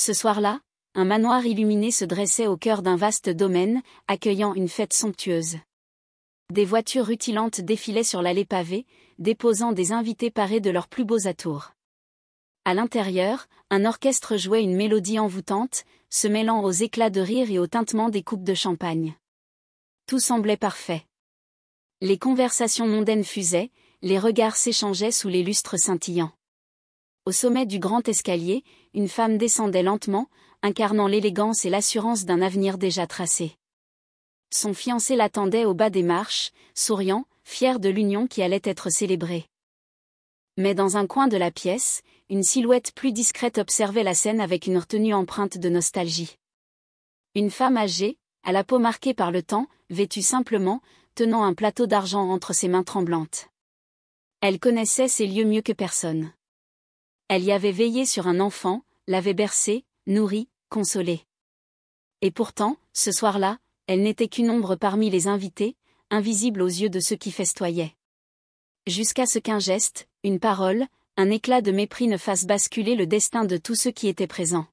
Ce soir-là, un manoir illuminé se dressait au cœur d'un vaste domaine, accueillant une fête somptueuse. Des voitures rutilantes défilaient sur l'allée pavée, déposant des invités parés de leurs plus beaux atours. À l'intérieur, un orchestre jouait une mélodie envoûtante, se mêlant aux éclats de rire et au tintement des coupes de champagne. Tout semblait parfait. Les conversations mondaines fusaient, les regards s'échangeaient sous les lustres scintillants. Au sommet du grand escalier, une femme descendait lentement, incarnant l'élégance et l'assurance d'un avenir déjà tracé. Son fiancé l'attendait au bas des marches, souriant, fier de l'union qui allait être célébrée. Mais dans un coin de la pièce, une silhouette plus discrète observait la scène avec une retenue empreinte de nostalgie. Une femme âgée, à la peau marquée par le temps, vêtue simplement, tenant un plateau d'argent entre ses mains tremblantes. Elle connaissait ces lieux mieux que personne. Elle y avait veillé sur un enfant, l'avait bercé, nourri, consolé. Et pourtant, ce soir-là, elle n'était qu'une ombre parmi les invités, invisible aux yeux de ceux qui festoyaient. Jusqu'à ce qu'un geste, une parole, un éclat de mépris ne fasse basculer le destin de tous ceux qui étaient présents.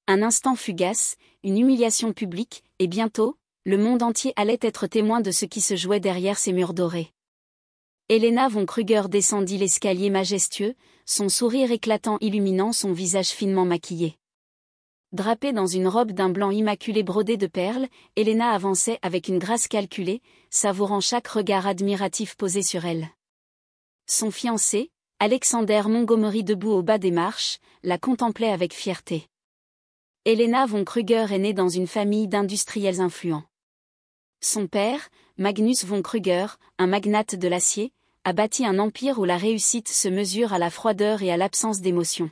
Un instant fugace, une humiliation publique, et bientôt, le monde entier allait être témoin de ce qui se jouait derrière ces murs dorés. Helena von Krüger descendit l'escalier majestueux, son sourire éclatant illuminant son visage finement maquillé. Drapée dans une robe d'un blanc immaculé brodé de perles, Helena avançait avec une grâce calculée, savourant chaque regard admiratif posé sur elle. Son fiancé, Alexander Montgomery debout au bas des marches, la contemplait avec fierté. Helena von Krüger est née dans une famille d'industriels influents. Son père, Magnus von Krüger, un magnate de l'acier, a bâti un empire où la réussite se mesure à la froideur et à l'absence d'émotion.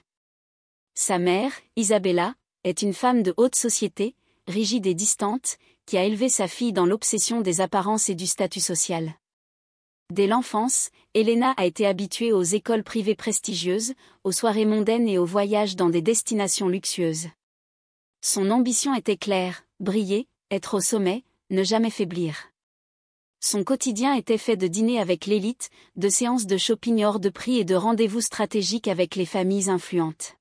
Sa mère, Isabella, est une femme de haute société, rigide et distante, qui a élevé sa fille dans l'obsession des apparences et du statut social. Dès l'enfance, Helena a été habituée aux écoles privées prestigieuses, aux soirées mondaines et aux voyages dans des destinations luxueuses. Son ambition était claire, briller, être au sommet, ne jamais faiblir. Son quotidien était fait de dîners avec l'élite, de séances de shopping hors de prix et de rendez-vous stratégiques avec les familles influentes.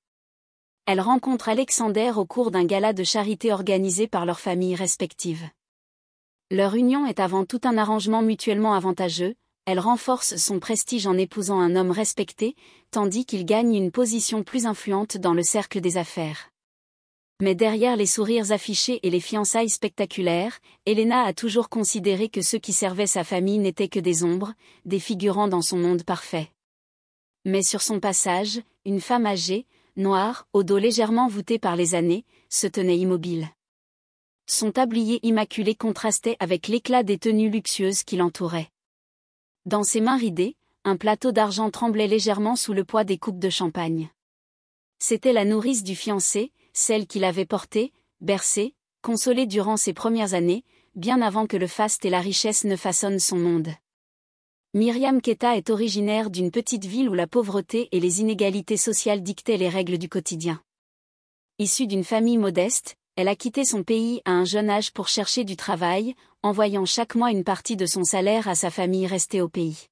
Elle rencontre Alexander au cours d'un gala de charité organisé par leurs familles respectives. Leur union est avant tout un arrangement mutuellement avantageux, elle renforce son prestige en épousant un homme respecté, tandis qu'il gagne une position plus influente dans le cercle des affaires. Mais derrière les sourires affichés et les fiançailles spectaculaires, Helena a toujours considéré que ceux qui servaient sa famille n'étaient que des ombres, des figurants dans son monde parfait. Mais sur son passage, une femme âgée, noire, au dos légèrement voûté par les années, se tenait immobile. Son tablier immaculé contrastait avec l'éclat des tenues luxueuses qui l'entouraient. Dans ses mains ridées, un plateau d'argent tremblait légèrement sous le poids des coupes de champagne. C'était la nourrice du fiancé, celle qui l'avait porté, bercé, consolé durant ses premières années, bien avant que le faste et la richesse ne façonnent son monde. Myriam Keta est originaire d'une petite ville où la pauvreté et les inégalités sociales dictaient les règles du quotidien. Issue d'une famille modeste, elle a quitté son pays à un jeune âge pour chercher du travail, envoyant chaque mois une partie de son salaire à sa famille restée au pays.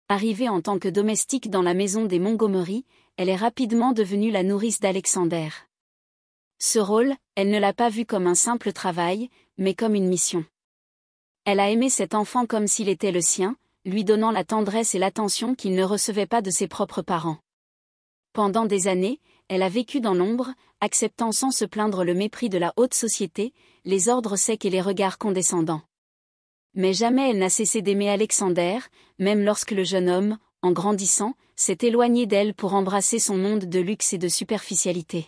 Arrivée en tant que domestique dans la maison des Montgomery, elle est rapidement devenue la nourrice d'Alexander. Ce rôle, elle ne l'a pas vu comme un simple travail, mais comme une mission. Elle a aimé cet enfant comme s'il était le sien, lui donnant la tendresse et l'attention qu'il ne recevait pas de ses propres parents. Pendant des années, elle a vécu dans l'ombre, acceptant sans se plaindre le mépris de la haute société, les ordres secs et les regards condescendants. Mais jamais elle n'a cessé d'aimer Alexander, même lorsque le jeune homme, en grandissant, s'est éloigné d'elle pour embrasser son monde de luxe et de superficialité.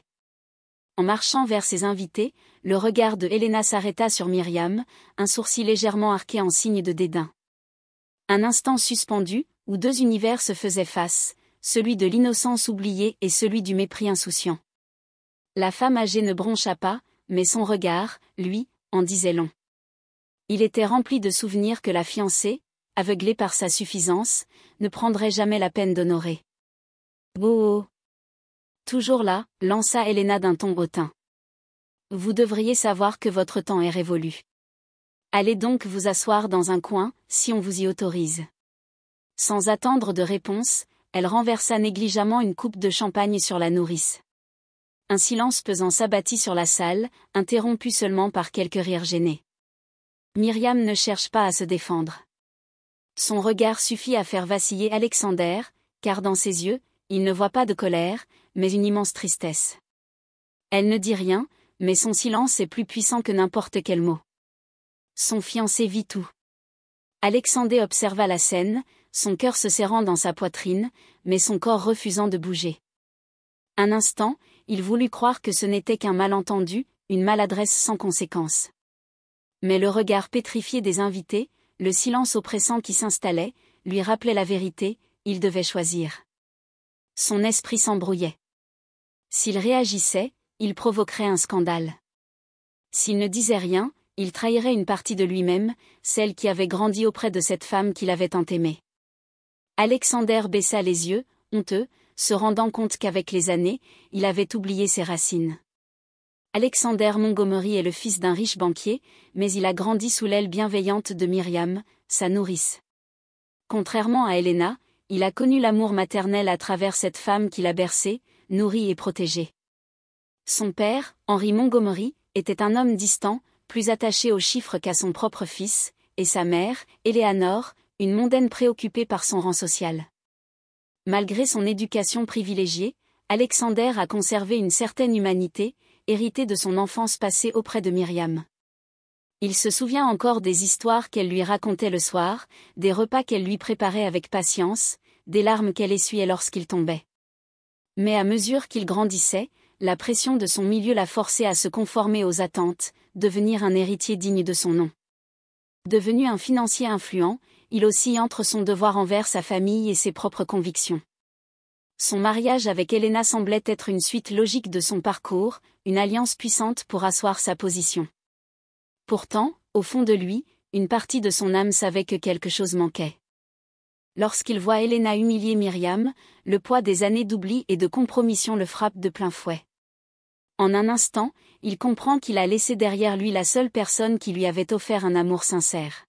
En marchant vers ses invités, le regard de Helena s'arrêta sur Myriam, un sourcil légèrement arqué en signe de dédain. Un instant suspendu, où deux univers se faisaient face, celui de l'innocence oubliée et celui du mépris insouciant. La femme âgée ne broncha pas, mais son regard, lui, en disait long. Il était rempli de souvenirs que la fiancée, aveuglée par sa suffisance, ne prendrait jamais la peine d'honorer. Oh! Toujours là, lança Helena d'un ton hautain. Vous devriez savoir que votre temps est révolu. Allez donc vous asseoir dans un coin, si on vous y autorise. Sans attendre de réponse, elle renversa négligemment une coupe de champagne sur la nourrice. Un silence pesant s'abattit sur la salle, interrompu seulement par quelques rires gênés. Myriam ne cherche pas à se défendre. Son regard suffit à faire vaciller Alexander, car dans ses yeux, il ne voit pas de colère, mais une immense tristesse. Elle ne dit rien, mais son silence est plus puissant que n'importe quel mot. Son fiancé vit tout. Alexander observa la scène, son cœur se serrant dans sa poitrine, mais son corps refusant de bouger. Un instant, il voulut croire que ce n'était qu'un malentendu, une maladresse sans conséquence. Mais le regard pétrifié des invités, le silence oppressant qui s'installait, lui rappelait la vérité, il devait choisir. Son esprit s'embrouillait. S'il réagissait, il provoquerait un scandale. S'il ne disait rien, il trahirait une partie de lui-même, celle qui avait grandi auprès de cette femme qu'il avait tant aimée. Alexander baissa les yeux, honteux, se rendant compte qu'avec les années, il avait oublié ses racines. Alexander Montgomery est le fils d'un riche banquier, mais il a grandi sous l'aile bienveillante de Myriam, sa nourrice. Contrairement à Helena, il a connu l'amour maternel à travers cette femme qu'il a bercé, nourri et protégé. Son père, Henry Montgomery, était un homme distant, plus attaché aux chiffres qu'à son propre fils, et sa mère, Eleanor, une mondaine préoccupée par son rang social. Malgré son éducation privilégiée, Alexander a conservé une certaine humanité, héritée de son enfance passée auprès de Myriam. Il se souvient encore des histoires qu'elle lui racontait le soir, des repas qu'elle lui préparait avec patience, des larmes qu'elle essuyait lorsqu'il tombait. Mais à mesure qu'il grandissait, la pression de son milieu l'a forcé à se conformer aux attentes, devenir un héritier digne de son nom. Devenu un financier influent, il oscille entre son devoir envers sa famille et ses propres convictions. Son mariage avec Helena semblait être une suite logique de son parcours, une alliance puissante pour asseoir sa position. Pourtant, au fond de lui, une partie de son âme savait que quelque chose manquait. Lorsqu'il voit Helena humilier Myriam, le poids des années d'oubli et de compromission le frappe de plein fouet. En un instant, il comprend qu'il a laissé derrière lui la seule personne qui lui avait offert un amour sincère.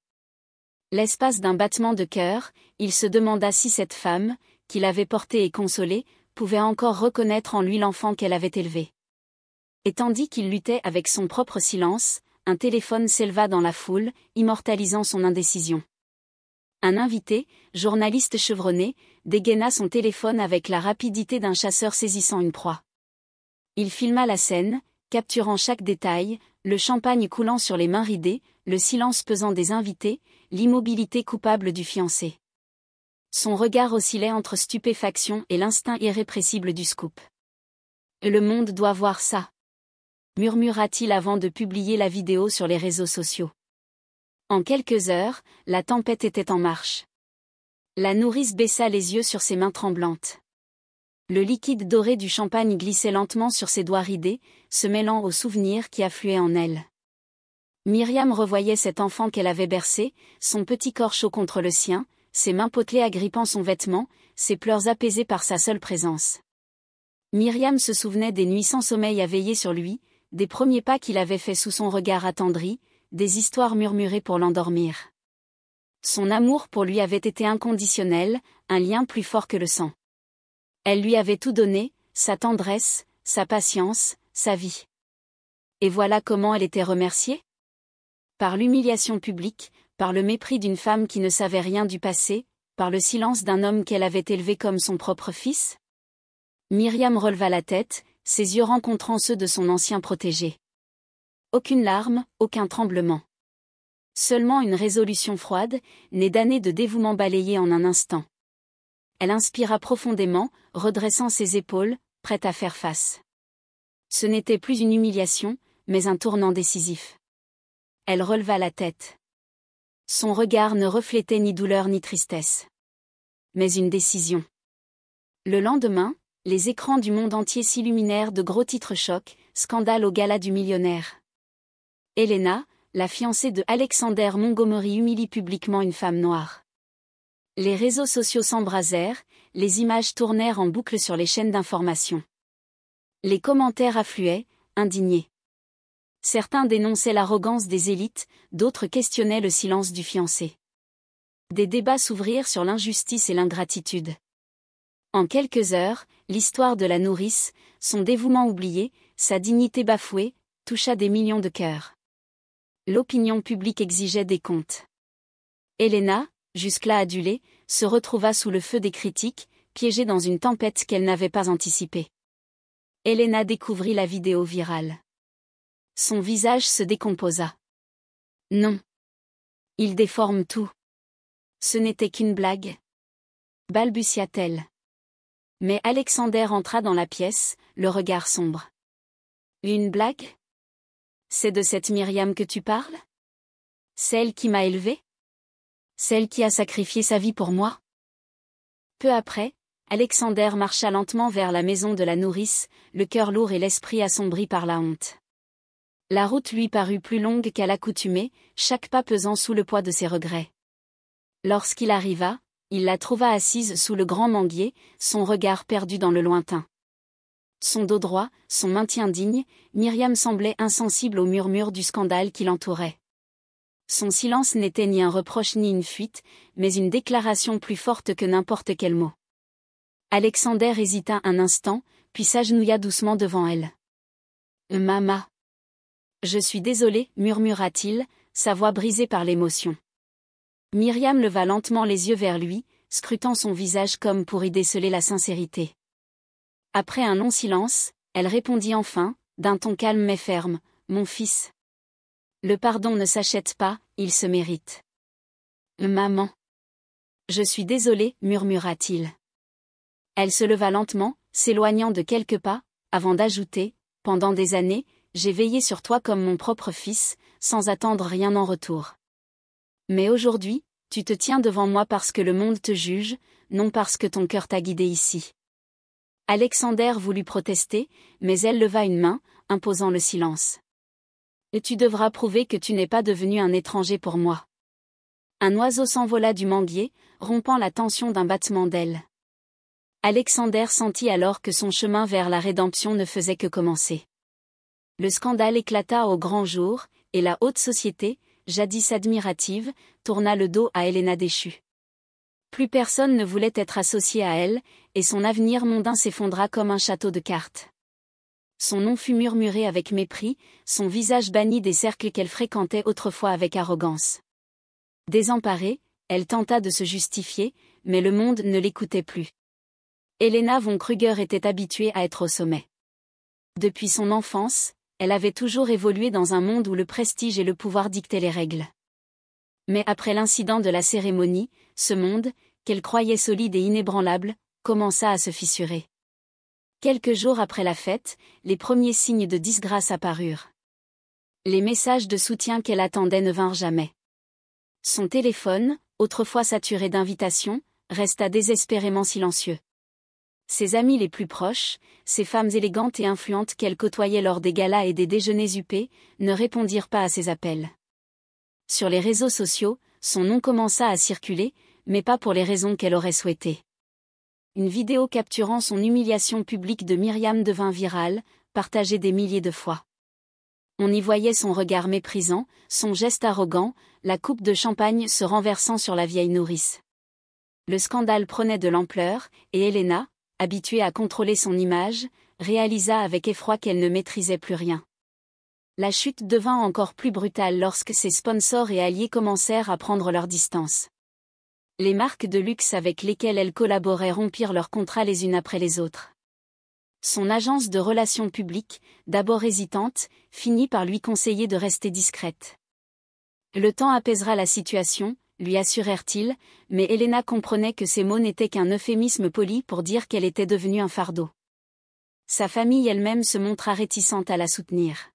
L'espace d'un battement de cœur, il se demanda si cette femme, qu'il avait portée et consolée, pouvait encore reconnaître en lui l'enfant qu'elle avait élevé. Et tandis qu'il luttait avec son propre silence, un téléphone s'éleva dans la foule, immortalisant son indécision. Un invité, journaliste chevronné, dégaina son téléphone avec la rapidité d'un chasseur saisissant une proie. Il filma la scène, capturant chaque détail, le champagne coulant sur les mains ridées, le silence pesant des invités, l'immobilité coupable du fiancé. Son regard oscillait entre stupéfaction et l'instinct irrépressible du scoop. « Le monde doit voir ça », murmura-t-il avant de publier la vidéo sur les réseaux sociaux. En quelques heures, la tempête était en marche. La nourrice baissa les yeux sur ses mains tremblantes. Le liquide doré du champagne glissait lentement sur ses doigts ridés, se mêlant aux souvenirs qui affluaient en elle. Myriam revoyait cet enfant qu'elle avait bercé, son petit corps chaud contre le sien, ses mains potelées agrippant son vêtement, ses pleurs apaisés par sa seule présence. Myriam se souvenait des nuits sans sommeil à veiller sur lui, des premiers pas qu'il avait faits sous son regard attendri, des histoires murmurées pour l'endormir. Son amour pour lui avait été inconditionnel, un lien plus fort que le sang. Elle lui avait tout donné, sa tendresse, sa patience, sa vie. Et voilà comment elle était remerciée ? Par l'humiliation publique, par le mépris d'une femme qui ne savait rien du passé, par le silence d'un homme qu'elle avait élevé comme son propre fils ? Myriam releva la tête, ses yeux rencontrant ceux de son ancien protégé. Aucune larme, aucun tremblement. Seulement une résolution froide, née d'années de dévouement balayée en un instant. Elle inspira profondément, redressant ses épaules, prête à faire face. Ce n'était plus une humiliation, mais un tournant décisif. Elle releva la tête. Son regard ne reflétait ni douleur ni tristesse. Mais une décision. Le lendemain, les écrans du monde entier s'illuminèrent de gros titres chocs, scandale au gala du millionnaire. Helena, la fiancée de Alexander Montgomery humilie publiquement une femme noire. Les réseaux sociaux s'embrasèrent, les images tournèrent en boucle sur les chaînes d'information. Les commentaires affluaient, indignés. Certains dénonçaient l'arrogance des élites, d'autres questionnaient le silence du fiancé. Des débats s'ouvrirent sur l'injustice et l'ingratitude. En quelques heures, l'histoire de la nourrice, Son dévouement oublié, sa dignité bafouée, toucha des millions de cœurs. L'opinion publique exigeait des comptes. Elena, jusque-là adulée, se retrouva sous le feu des critiques, piégée dans une tempête qu'elle n'avait pas anticipée. Elena découvrit la vidéo virale. Son visage se décomposa. Non. Il déforme tout. Ce n'était qu'une blague. Balbutia-t-elle. Mais Alexander entra dans la pièce, le regard sombre. Une blague? C'est de cette Myriam que tu parles? Celle qui m'a élevée? Celle qui a sacrifié sa vie pour moi? Peu après, Alexander marcha lentement vers la maison de la nourrice, le cœur lourd et l'esprit assombri par la honte. La route lui parut plus longue qu'à l'accoutumée, chaque pas pesant sous le poids de ses regrets. Lorsqu'il arriva, il la trouva assise sous le grand manguier, son regard perdu dans le lointain. Son dos droit, son maintien digne, Myriam semblait insensible aux murmures du scandale qui l'entourait. Son silence n'était ni un reproche ni une fuite, mais une déclaration plus forte que n'importe quel mot. Alexander hésita un instant, puis s'agenouilla doucement devant elle. « Mama. Je suis désolé, murmura-t-il, sa voix brisée par l'émotion. Myriam leva lentement les yeux vers lui, scrutant son visage comme pour y déceler la sincérité. Après un long silence, elle répondit enfin, d'un ton calme mais ferme, « Mon fils. Le pardon ne s'achète pas, il se mérite. »« Maman. Je suis désolée, murmura-t-il. Elle se leva lentement, s'éloignant de quelques pas, avant d'ajouter, « Pendant des années, j'ai veillé sur toi comme mon propre fils, sans attendre rien en retour. Mais aujourd'hui, tu te tiens devant moi parce que le monde te juge, non parce que ton cœur t'a guidé ici. » Alexander voulut protester, mais elle leva une main, imposant le silence. « Et tu devras prouver que tu n'es pas devenu un étranger pour moi. » Un oiseau s'envola du manguier, rompant la tension d'un battement d'ailes. Alexander sentit alors que son chemin vers la rédemption ne faisait que commencer. Le scandale éclata au grand jour, et la haute société, jadis admirative, tourna le dos à Elena déchue. Plus personne ne voulait être associé à elle, et son avenir mondain s'effondra comme un château de cartes. Son nom fut murmuré avec mépris, son visage banni des cercles qu'elle fréquentait autrefois avec arrogance. Désemparée, elle tenta de se justifier, mais le monde ne l'écoutait plus. Helena von Krüger était habituée à être au sommet. Depuis son enfance, elle avait toujours évolué dans un monde où le prestige et le pouvoir dictaient les règles. Mais après l'incident de la cérémonie, ce monde, qu'elle croyait solide et inébranlable, commença à se fissurer. Quelques jours après la fête, les premiers signes de disgrâce apparurent. Les messages de soutien qu'elle attendait ne vinrent jamais. Son téléphone, autrefois saturé d'invitations, resta désespérément silencieux. Ses amis les plus proches, ces femmes élégantes et influentes qu'elle côtoyait lors des galas et des déjeuners huppés, ne répondirent pas à ses appels. Sur les réseaux sociaux, son nom commença à circuler, mais pas pour les raisons qu'elle aurait souhaitées. Une vidéo capturant son humiliation publique de Myriam devint virale, partagée des milliers de fois. On y voyait son regard méprisant, son geste arrogant, la coupe de champagne se renversant sur la vieille nourrice. Le scandale prenait de l'ampleur, et Helena, habituée à contrôler son image, réalisa avec effroi qu'elle ne maîtrisait plus rien. La chute devint encore plus brutale lorsque ses sponsors et alliés commencèrent à prendre leur distance. Les marques de luxe avec lesquelles elle collaborait rompirent leurs contrats les unes après les autres. Son agence de relations publiques, d'abord hésitante, finit par lui conseiller de rester discrète. Le temps apaisera la situation, lui assurèrent-ils, mais Helena comprenait que ces mots n'étaient qu'un euphémisme poli pour dire qu'elle était devenue un fardeau. Sa famille elle-même se montra réticente à la soutenir.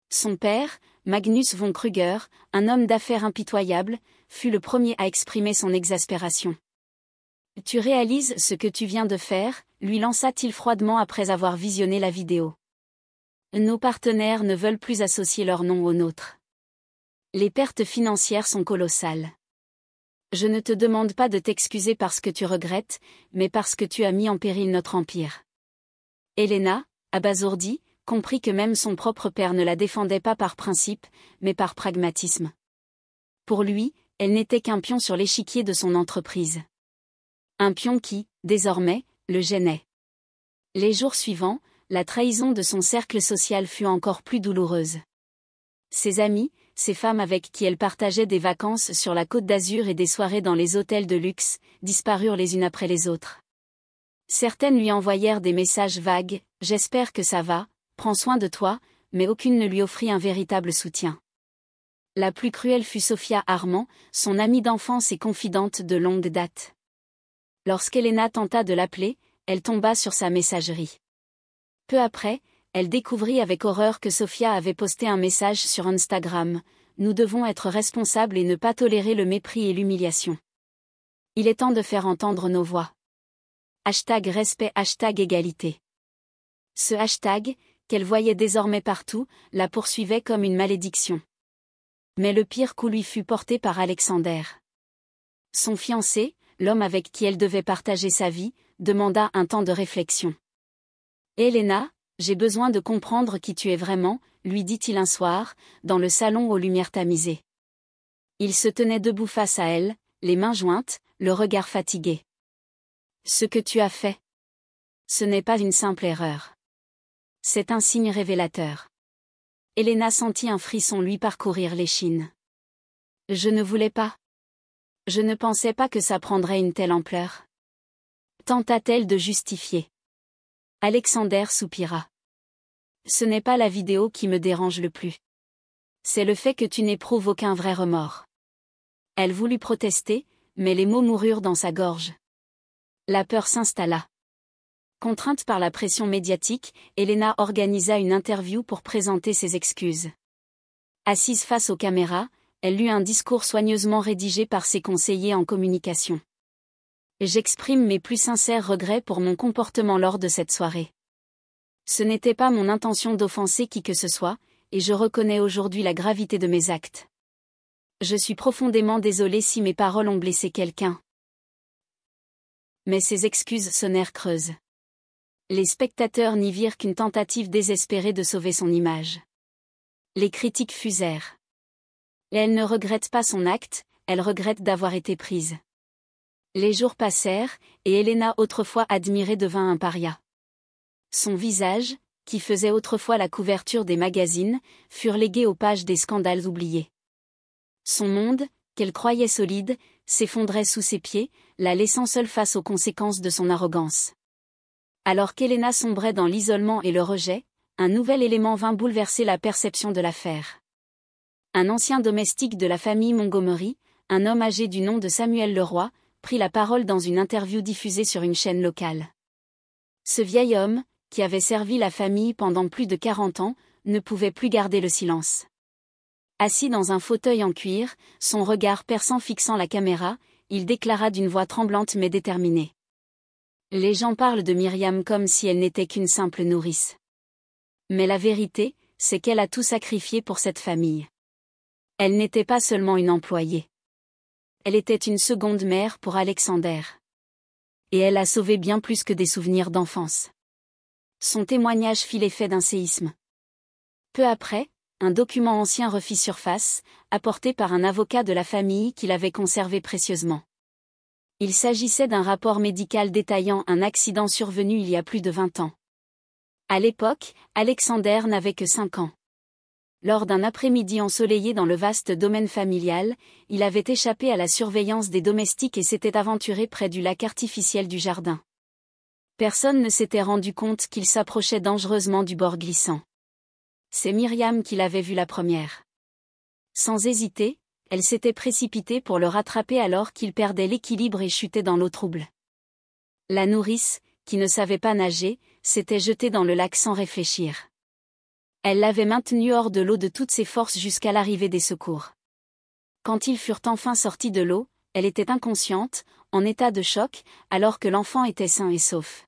Son père, Magnus von Krüger, un homme d'affaires impitoyable, fut le premier à exprimer son exaspération. « Tu réalises ce que tu viens de faire ?» lui lança-t-il froidement après avoir visionné la vidéo. « Nos partenaires ne veulent plus associer leur nom au nôtre. Les pertes financières sont colossales. Je ne te demande pas de t'excuser parce que tu regrettes, mais parce que tu as mis en péril notre empire. » Helena, abasourdie, comprit que même son propre père ne la défendait pas par principe, mais par pragmatisme. Pour lui, elle n'était qu'un pion sur l'échiquier de son entreprise. Un pion qui, désormais, le gênait. Les jours suivants, la trahison de son cercle social fut encore plus douloureuse. Ses amis, ces femmes avec qui elle partageait des vacances sur la Côte d'Azur et des soirées dans les hôtels de luxe, disparurent les unes après les autres. Certaines lui envoyèrent des messages vagues, « J'espère que ça va, prends soin de toi », mais aucune ne lui offrit un véritable soutien. La plus cruelle fut Sophia Armand, son amie d'enfance et confidente de longue date. Lorsqu'Elena tenta de l'appeler, elle tomba sur sa messagerie. Peu après, elle découvrit avec horreur que Sophia avait posté un message sur Instagram. « Nous devons être responsables et ne pas tolérer le mépris et l'humiliation. Il est temps de faire entendre nos voix. #respect #égalité. » Ce hashtag, qu'elle voyait désormais partout, la poursuivait comme une malédiction. Mais le pire coup lui fut porté par Alexander. Son fiancé, l'homme avec qui elle devait partager sa vie, demanda un temps de réflexion. « Elena, j'ai besoin de comprendre qui tu es vraiment », lui dit-il un soir, dans le salon aux lumières tamisées. Il se tenait debout face à elle, les mains jointes, le regard fatigué. « Ce que tu as fait. Ce n'est pas une simple erreur. C'est un signe révélateur. » Elena sentit un frisson lui parcourir l'échine. « Je ne voulais pas. Je ne pensais pas que ça prendrait une telle ampleur. » Tenta-t-elle de justifier. Alexander soupira. « Ce n'est pas la vidéo qui me dérange le plus. C'est le fait que tu n'éprouves aucun vrai remords. » Elle voulut protester, mais les mots moururent dans sa gorge. La peur s'installa. Contrainte par la pression médiatique, Elena organisa une interview pour présenter ses excuses. Assise face aux caméras, elle lut un discours soigneusement rédigé par ses conseillers en communication. « J'exprime mes plus sincères regrets pour mon comportement lors de cette soirée. Ce n'était pas mon intention d'offenser qui que ce soit, et je reconnais aujourd'hui la gravité de mes actes. Je suis profondément désolée si mes paroles ont blessé quelqu'un. » Mais ses excuses sonnèrent creuses. Les spectateurs n'y virent qu'une tentative désespérée de sauver son image. Les critiques fusèrent. Et elle ne regrette pas son acte, elle regrette d'avoir été prise. Les jours passèrent, et Elena, autrefois admirée, devint un paria. Son visage, qui faisait autrefois la couverture des magazines, fut relégué aux pages des scandales oubliés. Son monde, qu'elle croyait solide, s'effondrait sous ses pieds, la laissant seule face aux conséquences de son arrogance. Alors qu'Elena sombrait dans l'isolement et le rejet, un nouvel élément vint bouleverser la perception de l'affaire. Un ancien domestique de la famille Montgomery, un homme âgé du nom de Samuel Leroy, prit la parole dans une interview diffusée sur une chaîne locale. Ce vieil homme, qui avait servi la famille pendant plus de 40 ans, ne pouvait plus garder le silence. Assis dans un fauteuil en cuir, son regard perçant fixant la caméra, il déclara d'une voix tremblante mais déterminée. « Les gens parlent de Myriam comme si elle n'était qu'une simple nourrice. Mais la vérité, c'est qu'elle a tout sacrifié pour cette famille. Elle n'était pas seulement une employée. Elle était une seconde mère pour Alexander. Et elle a sauvé bien plus que des souvenirs d'enfance. » Son témoignage fit l'effet d'un séisme. Peu après, un document ancien refit surface, apporté par un avocat de la famille qui l'avait conservé précieusement. Il s'agissait d'un rapport médical détaillant un accident survenu il y a plus de 20 ans. À l'époque, Alexander n'avait que 5 ans. Lors d'un après-midi ensoleillé dans le vaste domaine familial, il avait échappé à la surveillance des domestiques et s'était aventuré près du lac artificiel du jardin. Personne ne s'était rendu compte qu'il s'approchait dangereusement du bord glissant. C'est Myriam qui l'avait vu la première. Sans hésiter, elle s'était précipitée pour le rattraper alors qu'il perdait l'équilibre et chutait dans l'eau trouble. La nourrice, qui ne savait pas nager, s'était jetée dans le lac sans réfléchir. Elle l'avait maintenu hors de l'eau de toutes ses forces jusqu'à l'arrivée des secours. Quand ils furent enfin sortis de l'eau, elle était inconsciente, en état de choc, alors que l'enfant était sain et sauf.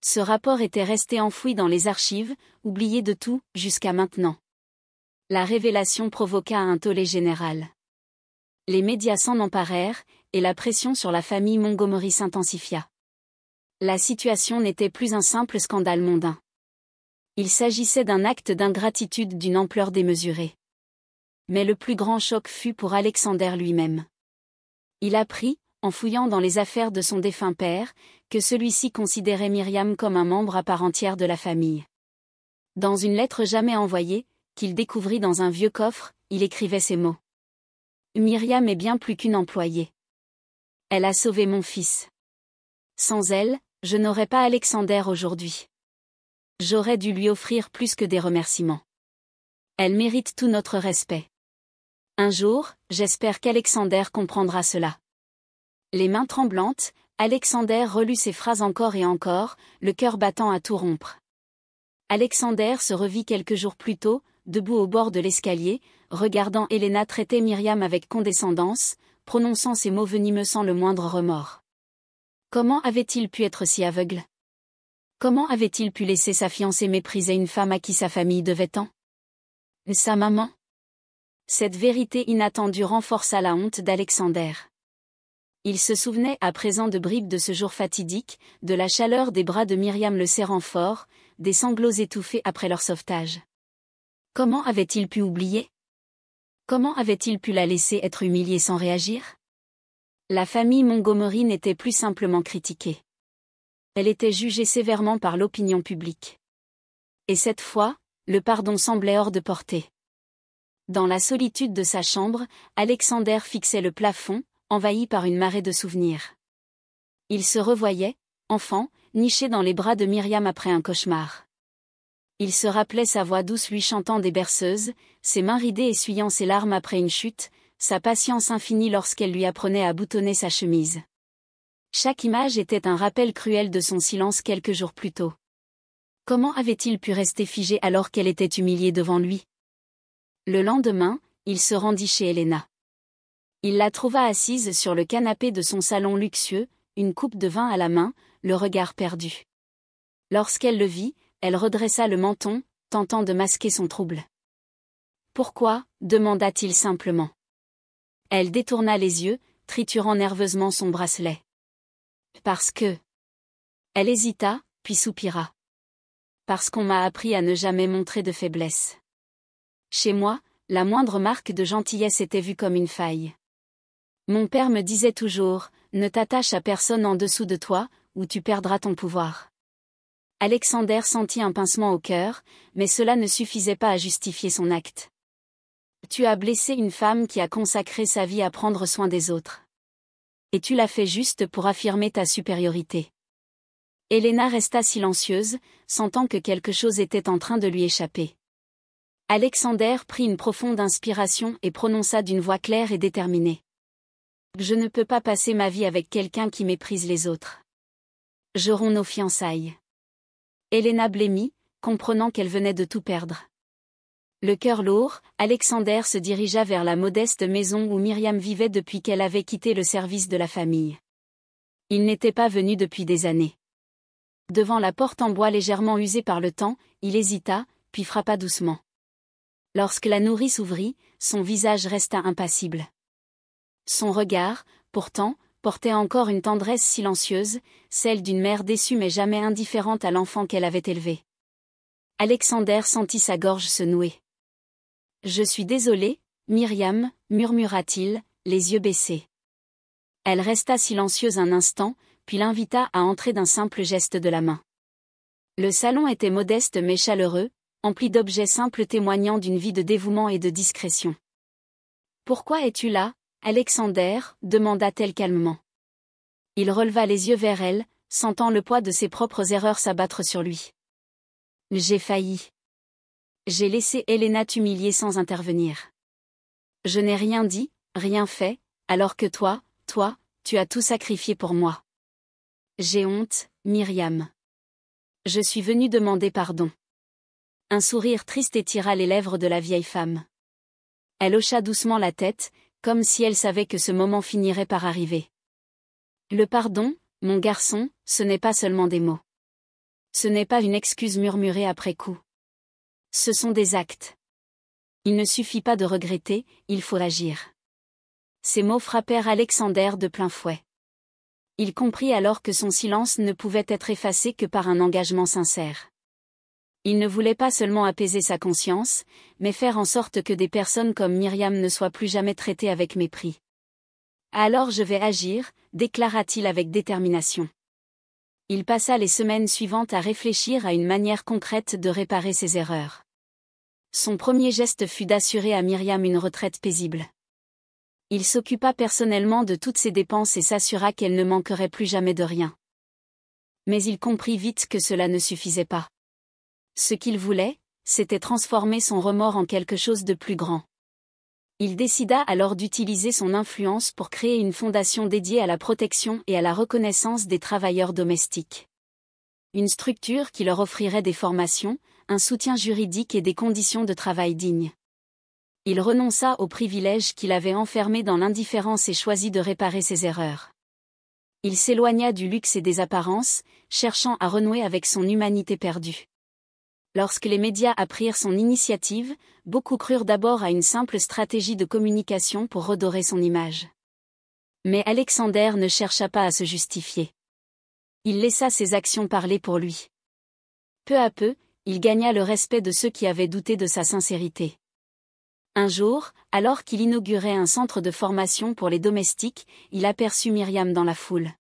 Ce rapport était resté enfoui dans les archives, oublié de tout, jusqu'à maintenant. La révélation provoqua un tollé général. Les médias s'en emparèrent, et la pression sur la famille Montgomery s'intensifia. La situation n'était plus un simple scandale mondain. Il s'agissait d'un acte d'ingratitude d'une ampleur démesurée. Mais le plus grand choc fut pour Alexander lui-même. Il apprit, en fouillant dans les affaires de son défunt père, que celui-ci considérait Myriam comme un membre à part entière de la famille. Dans une lettre jamais envoyée, qu'il découvrit dans un vieux coffre, il écrivait ces mots. Myriam est bien plus qu'une employée. Elle a sauvé mon fils. Sans elle, je n'aurais pas Alexander aujourd'hui. J'aurais dû lui offrir plus que des remerciements. Elle mérite tout notre respect. Un jour, j'espère qu'Alexander comprendra cela. Les mains tremblantes, Alexander relut ces phrases encore et encore, le cœur battant à tout rompre. Alexander se revit quelques jours plus tôt, debout au bord de l'escalier, regardant Helena traiter Myriam avec condescendance, prononçant ces mots venimeux sans le moindre remords. Comment avait-il pu être si aveugle? Comment avait-il pu laisser sa fiancée mépriser une femme à qui sa famille devait tant? Sa maman? Cette vérité inattendue renforça la honte d'Alexander. Il se souvenait à présent de bribes de ce jour fatidique, de la chaleur des bras de Myriam le serrant fort, des sanglots étouffés après leur sauvetage. Comment avait-il pu oublier? Comment avait-il pu la laisser être humiliée sans réagir? La famille Montgomery n'était plus simplement critiquée. Elle était jugée sévèrement par l'opinion publique. Et cette fois, le pardon semblait hors de portée. Dans la solitude de sa chambre, Alexander fixait le plafond, envahi par une marée de souvenirs. Il se revoyait, enfant, niché dans les bras de Myriam après un cauchemar. Il se rappelait sa voix douce lui chantant des berceuses, ses mains ridées essuyant ses larmes après une chute, sa patience infinie lorsqu'elle lui apprenait à boutonner sa chemise. Chaque image était un rappel cruel de son silence quelques jours plus tôt. Comment avait-il pu rester figé alors qu'elle était humiliée devant lui? Le lendemain, il se rendit chez Helena. Il la trouva assise sur le canapé de son salon luxueux, une coupe de vin à la main, le regard perdu. Lorsqu'elle le vit, elle redressa le menton, tentant de masquer son trouble. « Pourquoi » demanda-t-il simplement. Elle détourna les yeux, triturant nerveusement son bracelet. « Parce que… » Elle hésita, puis soupira. « Parce qu'on m'a appris à ne jamais montrer de faiblesse. Chez moi, la moindre marque de gentillesse était vue comme une faille. Mon père me disait toujours, ne t'attache à personne en dessous de toi, ou tu perdras ton pouvoir. » Alexander sentit un pincement au cœur, mais cela ne suffisait pas à justifier son acte. Tu as blessé une femme qui a consacré sa vie à prendre soin des autres. Et tu l'as fait juste pour affirmer ta supériorité. Helena resta silencieuse, sentant que quelque chose était en train de lui échapper. Alexander prit une profonde inspiration et prononça d'une voix claire et déterminée. Je ne peux pas passer ma vie avec quelqu'un qui méprise les autres. Je romps nos fiançailles. Helena blêmit, comprenant qu'elle venait de tout perdre. Le cœur lourd, Alexander se dirigea vers la modeste maison où Myriam vivait depuis qu'elle avait quitté le service de la famille. Il n'était pas venu depuis des années. Devant la porte en bois légèrement usée par le temps, il hésita, puis frappa doucement. Lorsque la nourrice ouvrit, son visage resta impassible. Son regard, pourtant, portait encore une tendresse silencieuse, celle d'une mère déçue mais jamais indifférente à l'enfant qu'elle avait élevé. Alexander sentit sa gorge se nouer. « Je suis désolé, Myriam, murmura-t-il, les yeux baissés. Elle resta silencieuse un instant, puis l'invita à entrer d'un simple geste de la main. Le salon était modeste mais chaleureux, empli d'objets simples témoignant d'une vie de dévouement et de discrétion. « Pourquoi es-tu là, Alexander » demanda-t-elle calmement. Il releva les yeux vers elle, sentant le poids de ses propres erreurs s'abattre sur lui. « J'ai failli. J'ai laissé Helena t'humilier sans intervenir. Je n'ai rien dit, rien fait, alors que toi, tu as tout sacrifié pour moi. J'ai honte, Myriam. Je suis venue demander pardon. » Un sourire triste étira les lèvres de la vieille femme. Elle hocha doucement la tête, comme si elle savait que ce moment finirait par arriver. Le pardon, mon garçon, ce n'est pas seulement des mots. Ce n'est pas une excuse murmurée après coup. Ce sont des actes. Il ne suffit pas de regretter, il faut agir. Ces mots frappèrent Alexander de plein fouet. Il comprit alors que son silence ne pouvait être effacé que par un engagement sincère. Il ne voulait pas seulement apaiser sa conscience, mais faire en sorte que des personnes comme Myriam ne soient plus jamais traitées avec mépris. Alors je vais agir, déclara-t-il avec détermination. Il passa les semaines suivantes à réfléchir à une manière concrète de réparer ses erreurs. Son premier geste fut d'assurer à Myriam une retraite paisible. Il s'occupa personnellement de toutes ses dépenses et s'assura qu'elle ne manquerait plus jamais de rien. Mais il comprit vite que cela ne suffisait pas. Ce qu'il voulait, c'était transformer son remords en quelque chose de plus grand. Il décida alors d'utiliser son influence pour créer une fondation dédiée à la protection et à la reconnaissance des travailleurs domestiques. Une structure qui leur offrirait des formations, un soutien juridique et des conditions de travail dignes. Il renonça aux privilèges qu'il avait enfermés dans l'indifférence et choisit de réparer ses erreurs. Il s'éloigna du luxe et des apparences, cherchant à renouer avec son humanité perdue. Lorsque les médias apprirent son initiative, beaucoup crurent d'abord à une simple stratégie de communication pour redorer son image. Mais Alexander ne chercha pas à se justifier. Il laissa ses actions parler pour lui. Peu à peu, il gagna le respect de ceux qui avaient douté de sa sincérité. Un jour, alors qu'il inaugurait un centre de formation pour les domestiques, il aperçut Myriam dans la foule.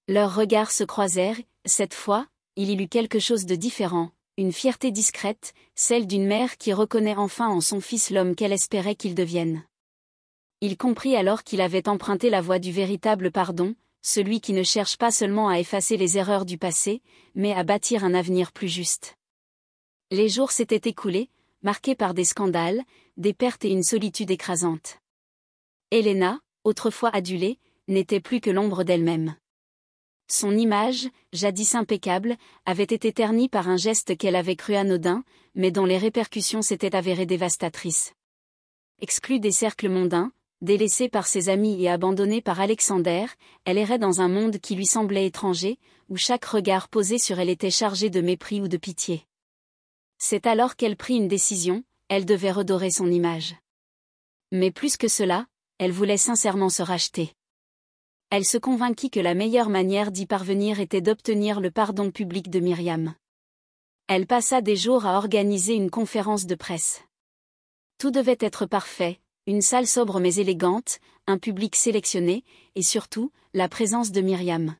Leurs regards se croisèrent, cette fois, il y eut quelque chose de différent. Une fierté discrète, celle d'une mère qui reconnaît enfin en son fils l'homme qu'elle espérait qu'il devienne. Il comprit alors qu'il avait emprunté la voie du véritable pardon, celui qui ne cherche pas seulement à effacer les erreurs du passé, mais à bâtir un avenir plus juste. Les jours s'étaient écoulés, marqués par des scandales, des pertes et une solitude écrasante. Helena, autrefois adulée, n'était plus que l'ombre d'elle-même. Son image, jadis impeccable, avait été ternie par un geste qu'elle avait cru anodin, mais dont les répercussions s'étaient avérées dévastatrices. Exclue des cercles mondains, délaissée par ses amis et abandonnée par Alexander, elle errait dans un monde qui lui semblait étranger, où chaque regard posé sur elle était chargé de mépris ou de pitié. C'est alors qu'elle prit une décision, elle devait redorer son image. Mais plus que cela, elle voulait sincèrement se racheter. Elle se convainquit que la meilleure manière d'y parvenir était d'obtenir le pardon public de Myriam. Elle passa des jours à organiser une conférence de presse. Tout devait être parfait, une salle sobre mais élégante, un public sélectionné, et surtout, la présence de Myriam.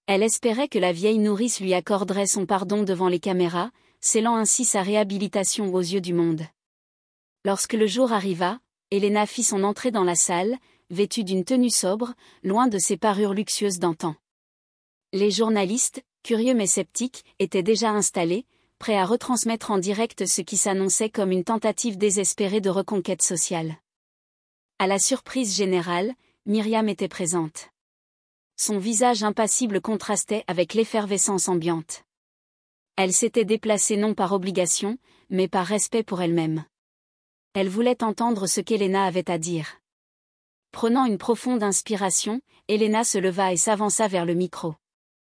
Elle espérait que la vieille nourrice lui accorderait son pardon devant les caméras, scellant ainsi sa réhabilitation aux yeux du monde. Lorsque le jour arriva, Helena fit son entrée dans la salle, vêtue d'une tenue sobre, loin de ses parures luxueuses d'antan. Les journalistes, curieux mais sceptiques, étaient déjà installés, prêts à retransmettre en direct ce qui s'annonçait comme une tentative désespérée de reconquête sociale. À la surprise générale, Myriam était présente. Son visage impassible contrastait avec l'effervescence ambiante. Elle s'était déplacée non par obligation, mais par respect pour elle-même. Elle voulait entendre ce qu'Helena avait à dire. Prenant une profonde inspiration, Helena se leva et s'avança vers le micro.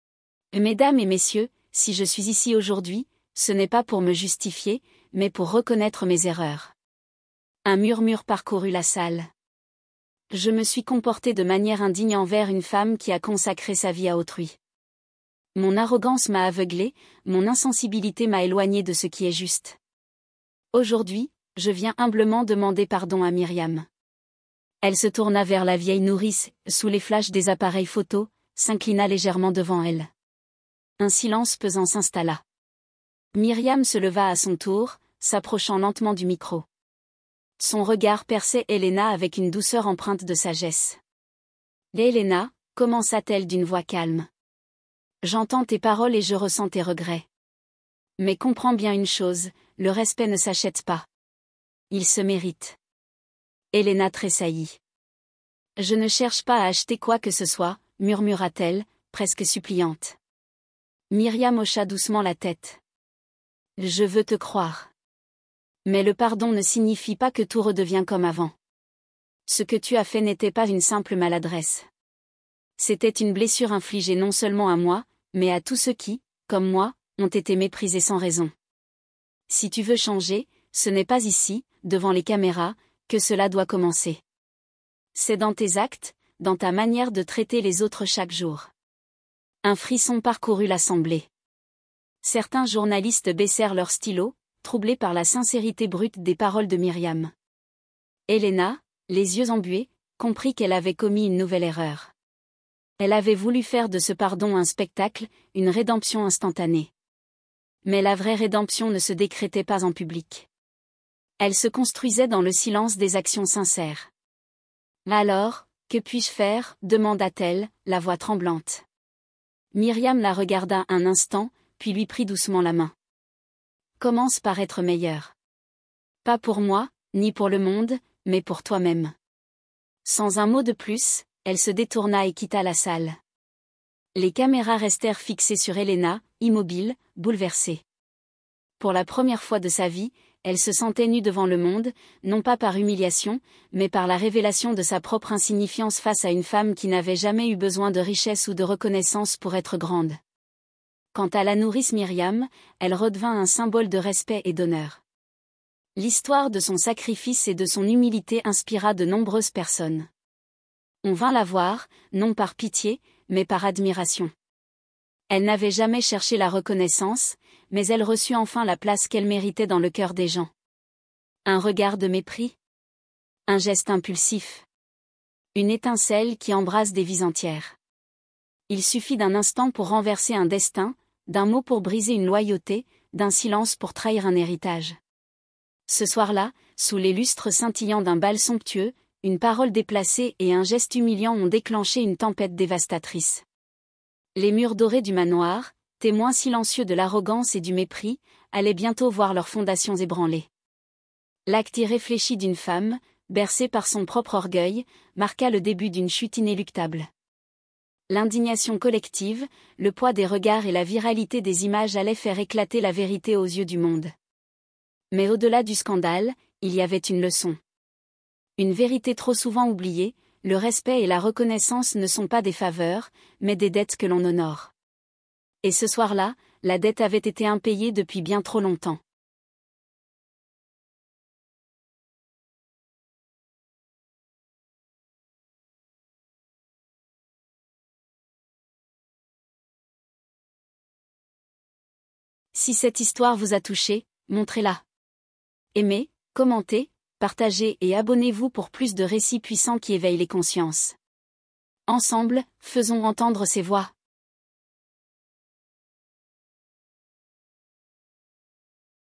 « Mesdames et messieurs, si je suis ici aujourd'hui, ce n'est pas pour me justifier, mais pour reconnaître mes erreurs. » Un murmure parcourut la salle. « Je me suis comportée de manière indigne envers une femme qui a consacré sa vie à autrui. Mon arrogance m'a aveuglée, mon insensibilité m'a éloignée de ce qui est juste. Aujourd'hui, je viens humblement demander pardon à Myriam. » Elle se tourna vers la vieille nourrice, sous les flashs des appareils photo, s'inclina légèrement devant elle. Un silence pesant s'installa. Myriam se leva à son tour, s'approchant lentement du micro. Son regard perçait Helena avec une douceur empreinte de sagesse. « Helena, » commença-t-elle d'une voix calme. « J'entends tes paroles et je ressens tes regrets. Mais comprends bien une chose, le respect ne s'achète pas. Il se mérite. » Helena tressaillit. « Je ne cherche pas à acheter quoi que ce soit, » murmura-t-elle, presque suppliante. Myriam hocha doucement la tête. « Je veux te croire. Mais le pardon ne signifie pas que tout redevient comme avant. Ce que tu as fait n'était pas une simple maladresse. C'était une blessure infligée non seulement à moi, mais à tous ceux qui, comme moi, ont été méprisés sans raison. Si tu veux changer, ce n'est pas ici, devant les caméras, que cela doit commencer. C'est dans tes actes, dans ta manière de traiter les autres chaque jour. » Un frisson parcourut l'assemblée. Certains journalistes baissèrent leurs stylos, troublés par la sincérité brute des paroles de Myriam. Helena, les yeux embués, comprit qu'elle avait commis une nouvelle erreur. Elle avait voulu faire de ce pardon un spectacle, une rédemption instantanée. Mais la vraie rédemption ne se décrétait pas en public. Elle se construisait dans le silence des actions sincères. Alors, que puis-je faire demanda-t-elle, la voix tremblante. Myriam la regarda un instant, puis lui prit doucement la main. Commence par être meilleur. Pas pour moi, ni pour le monde, mais pour toi-même. Sans un mot de plus, elle se détourna et quitta la salle. Les caméras restèrent fixées sur Helena, immobile, bouleversée. Pour la première fois de sa vie, elle se sentait nue devant le monde, non pas par humiliation, mais par la révélation de sa propre insignifiance face à une femme qui n'avait jamais eu besoin de richesse ou de reconnaissance pour être grande. Quant à la nourrice Myriam, elle redevint un symbole de respect et d'honneur. L'histoire de son sacrifice et de son humilité inspira de nombreuses personnes. On vint la voir, non par pitié, mais par admiration. Elle n'avait jamais cherché la reconnaissance, mais elle reçut enfin la place qu'elle méritait dans le cœur des gens. Un regard de mépris? Un geste impulsif? Une étincelle qui embrase des vies entières. Il suffit d'un instant pour renverser un destin, d'un mot pour briser une loyauté, d'un silence pour trahir un héritage. Ce soir-là, sous les lustres scintillants d'un bal somptueux, une parole déplacée et un geste humiliant ont déclenché une tempête dévastatrice. Les murs dorés du manoir, témoins silencieux de l'arrogance et du mépris, allaient bientôt voir leurs fondations ébranlées. L'acte irréfléchi d'une femme, bercée par son propre orgueil, marqua le début d'une chute inéluctable. L'indignation collective, le poids des regards et la viralité des images allaient faire éclater la vérité aux yeux du monde. Mais au-delà du scandale, il y avait une leçon. Une vérité trop souvent oubliée, le respect et la reconnaissance ne sont pas des faveurs, mais des dettes que l'on honore. Et ce soir-là, la dette avait été impayée depuis bien trop longtemps. Si cette histoire vous a touché, montrez-la. Aimez, commentez, partagez et abonnez-vous pour plus de récits puissants qui éveillent les consciences. Ensemble, faisons entendre ces voix.